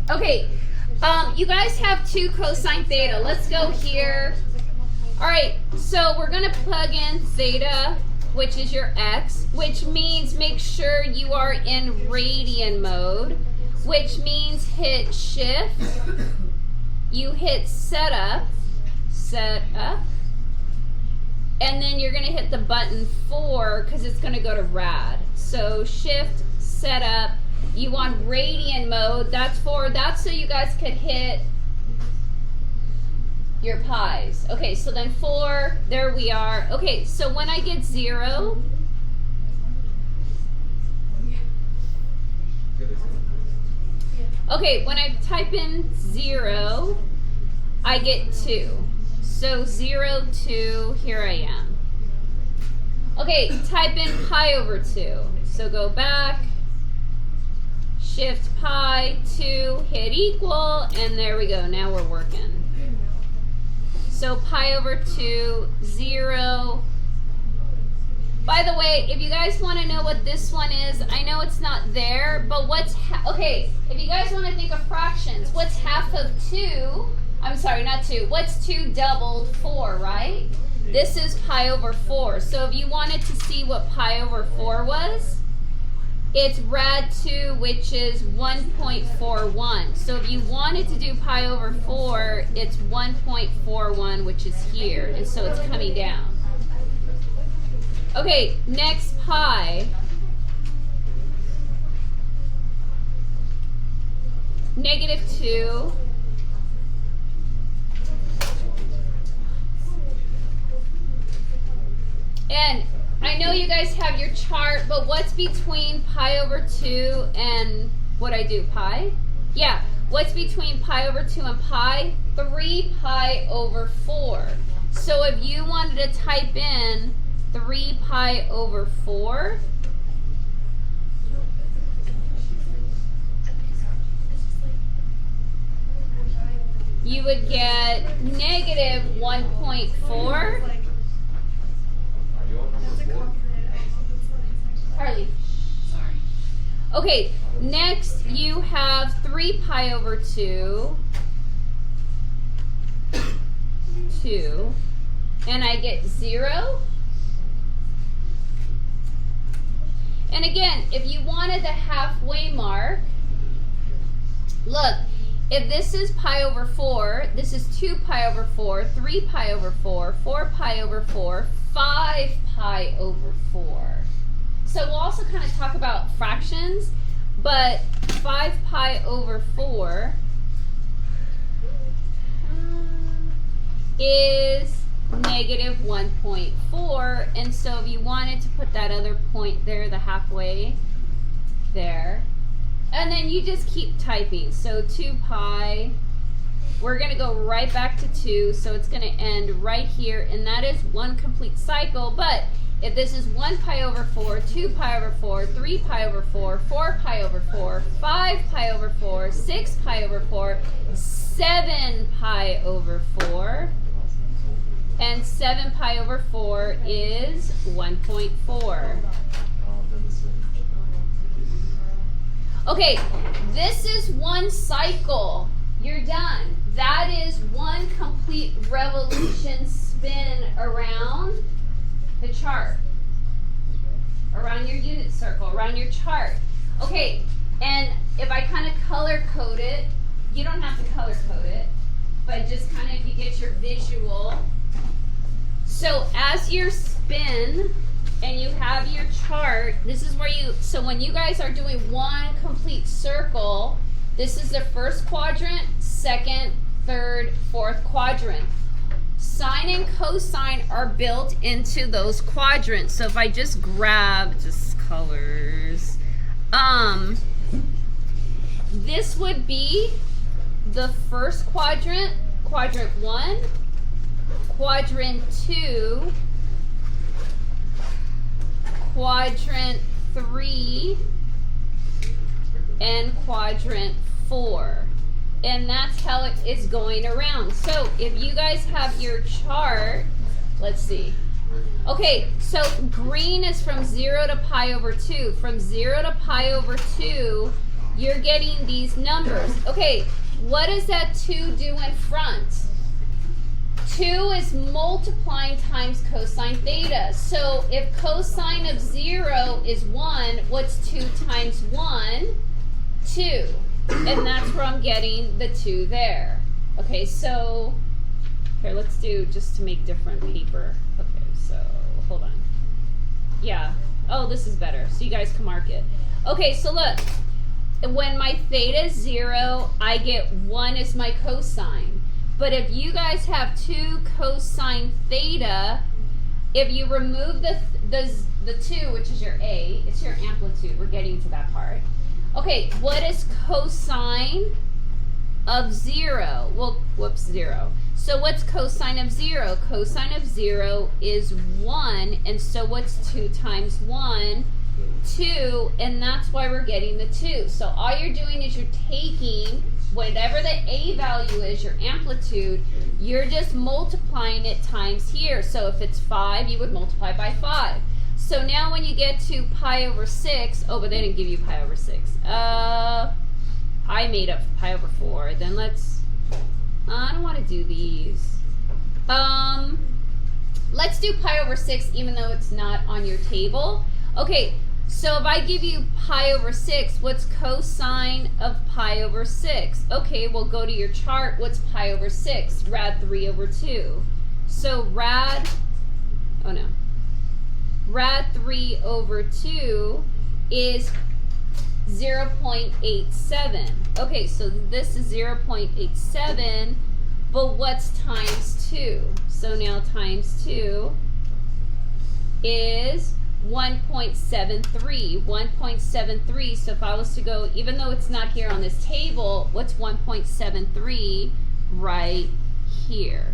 Okay, you guys have 2 cosine theta. Let's go here. All right, so we're gonna plug in theta, which is your x, which means make sure you are in radian mode, which means hit shift, you hit setup, and then you're gonna hit the button 4 because it's gonna go to rad. So shift, setup, you want radian mode, that's so you guys could hit your pi's. Okay, so then 4, there we are. Okay, so when I get 0, okay, when I type in 0, I get 2. So 0, 2, here I am. Okay, type in pi over 2. So go back, shift pi, 2, hit equal, and there we go. Now we're working. So pi over 2, 0. By the way, if you guys want to know what this one is, I know it's not there, but okay, if you guys want to think of fractions, what's half of 2? I'm sorry, not 2. What's 2 doubled? 4, right? This is pi over 4. So if you wanted to see what pi over 4 was, it's rad 2, which is 1.41. So if you wanted to do pi over 4, it's 1.41, which is here. And so it's coming down. Okay, next pi. -2. And I know you guys have your chart, but what's between pi over 2 and what I do, pi? Yeah, what's between pi over 2 and pi? 3 pi over 4. So if you wanted to type in 3 pi over 4, you would get -1.4. Harley. Sorry. Okay, next you have 3 pi over 2, 2, and I get 0. And again, if you wanted the halfway mark, look, if this is pi over 4, this is 2 pi over 4, 3 pi over 4, 4 pi over 4, 5 pi over 4. So we'll also kind of talk about fractions, but 5 pi over 4 is -1.4, and so if you wanted to put that other point there, the halfway there, and then you just keep typing. So 2 pi, we're going to go right back to 2, so it's going to end right here, and that is 1 complete cycle. But if this is 1 pi over 4, 2 pi over 4, 3 pi over 4, 4 pi over 4, 5 pi over 4, 6 pi over 4, 7 pi over 4, and 7 pi over 4 is 1.4. Okay, this is 1 cycle. You're done. That is 1 complete revolution spin around the chart, around your unit circle, around your chart. Okay, and if I kind of color code it, you don't have to color code it, but just kind of you get your visual. So as you spin and you have your chart, this is where so when you guys are doing 1 complete circle, this is the first quadrant, second, third, fourth quadrant. Sine and cosine are built into those quadrants. So if I just grab just colors, this would be the first quadrant, quadrant 1, quadrant 2, quadrant 3, and quadrant 4. And that's how it is going around. So if you guys have your chart, let's see. Okay, so green is from 0 to pi over 2. From 0 to pi over 2, you're getting these numbers. Okay, what does that 2 do in front? 2 is multiplying times cosine theta. So if cosine of 0 is 1, what's 2 times 1? 2. And that's where I'm getting the 2 there. Okay, so here, let's do just to make different paper. Okay, so hold on. Yeah. Oh, this is better. So you guys can mark it. Okay, so look. When my theta is 0, I get 1 as my cosine. But if you guys have 2 cosine theta, if you remove the 2, which is your A, it's your amplitude. We're getting to that part. Okay, what is cosine of 0? Well, whoops, 0. So what's cosine of 0? Cosine of 0 is 1, and so what's 2 times 1? 2, and that's why we're getting the 2. So all you're doing is you're taking whatever the A value is, your amplitude, you're just multiplying it times here. So if it's 5, you would multiply by 5. So now when you get to pi over 6, oh, but they didn't give you pi over 6. I made up pi over 4. Then let's, I don't want to do these. Let's do pi over 6 even though it's not on your table. Okay, so if I give you pi over 6, what's cosine of pi over 6? Okay, well go to your chart. What's pi over 6? Rad 3 over 2. So rad 3 over 2 is 0.87. Okay, so this is 0.87, but what's times 2? So now times 2 is 1.73. 1.73, so if I was to go, even though it's not here on this table, what's 1.73 right here?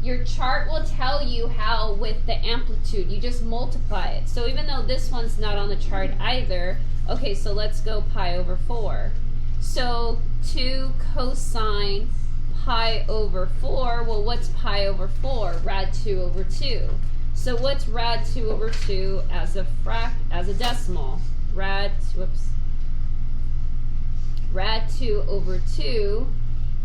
Your chart will tell you how with the amplitude, you just multiply it. So even though this one's not on the chart either, okay, so let's go pi over 4. So 2 cosine pi over 4, well what's pi over 4? Rad 2 over 2. So what's rad 2 over 2 as a decimal? Rad 2 over 2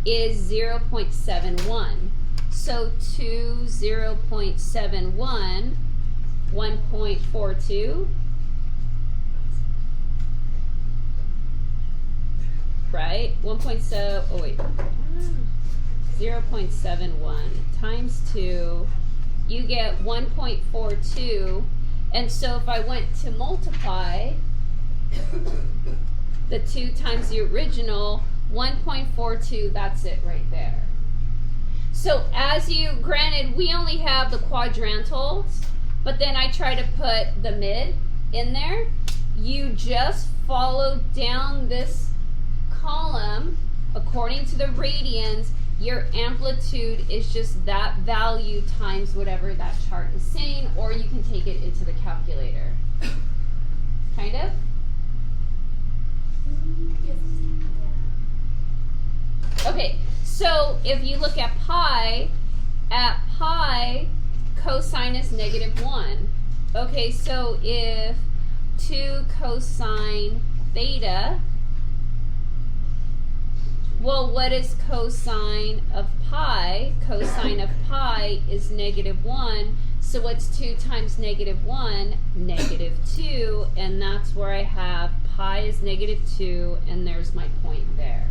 is 0.71. So 2, 0.71, 1.42, right? 1.7, oh wait, 0.71 times 2, you get 1.42, and so if I went to multiply the 2 times the original, 1.42, that's it right there. So as you, granted, we only have the quadrantals, but then I try to put the mid in there. You just follow down this column according to the radians. Your amplitude is just that value times whatever that chart is saying, or you can take it into the calculator. Kind of? Okay. So if you look at pi, cosine is -1. Okay, so if 2 cosine theta, well, what is cosine of pi? Cosine of pi is -1. So what's 2 times -1? -2. And that's where I have pi is -2, and there's my point there.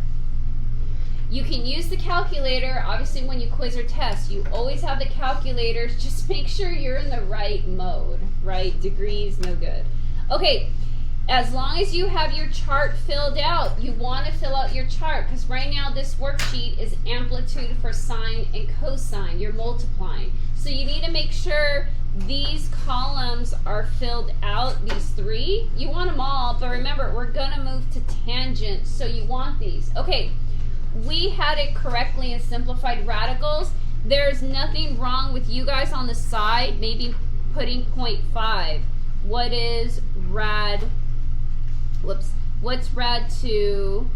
You can use the calculator. Obviously, when you quiz or test, you always have the calculators. Just make sure you're in the right mode, right? Degrees, no good. Okay, as long as you have your chart filled out, you want to fill out your chart, because right now this worksheet is amplitude for sine and cosine. You're multiplying. So you need to make sure these columns are filled out, these 3. You want them all, but remember, we're going to move to tangent, so you want these. Okay. We had it correctly in simplified radicals. There's nothing wrong with you guys on the side maybe putting 0.5. What is rad, what's rad 2?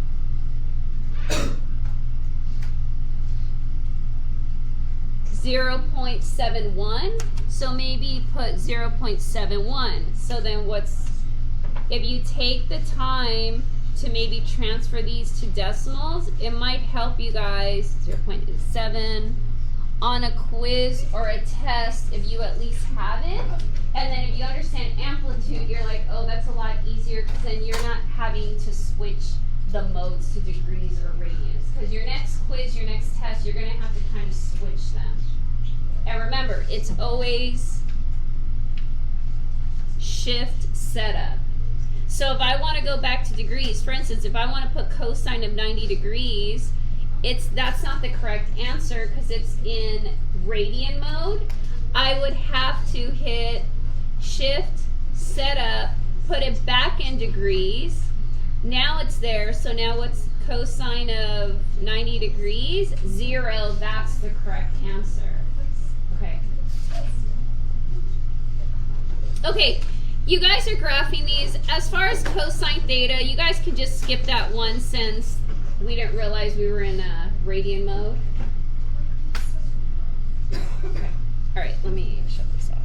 .71. So maybe put 0.71. So then what's, if you take the time to maybe transfer these to decimals, it might help you guys, 0.7, on a quiz or a test if you at least have it. And then if you understand amplitude, you're like, oh, that's a lot easier, because then you're not having to switch the modes to degrees or radians. Because your next quiz, your next test, you're going to have to kind of switch them. And remember, it's always shift setup. So if I want to go back to degrees, for instance, if I want to put cosine of 90 degrees, that's not the correct answer because it's in radian mode. I would have to hit shift setup, put it back in degrees. Now it's there. So now what's cosine of 90 degrees? 0. That's the correct answer. Okay. Okay. You guys are graphing these. As far as cosine theta, you guys can just skip that one since we didn't realize we were in a radian mode. Okay. All right, let me shut this off.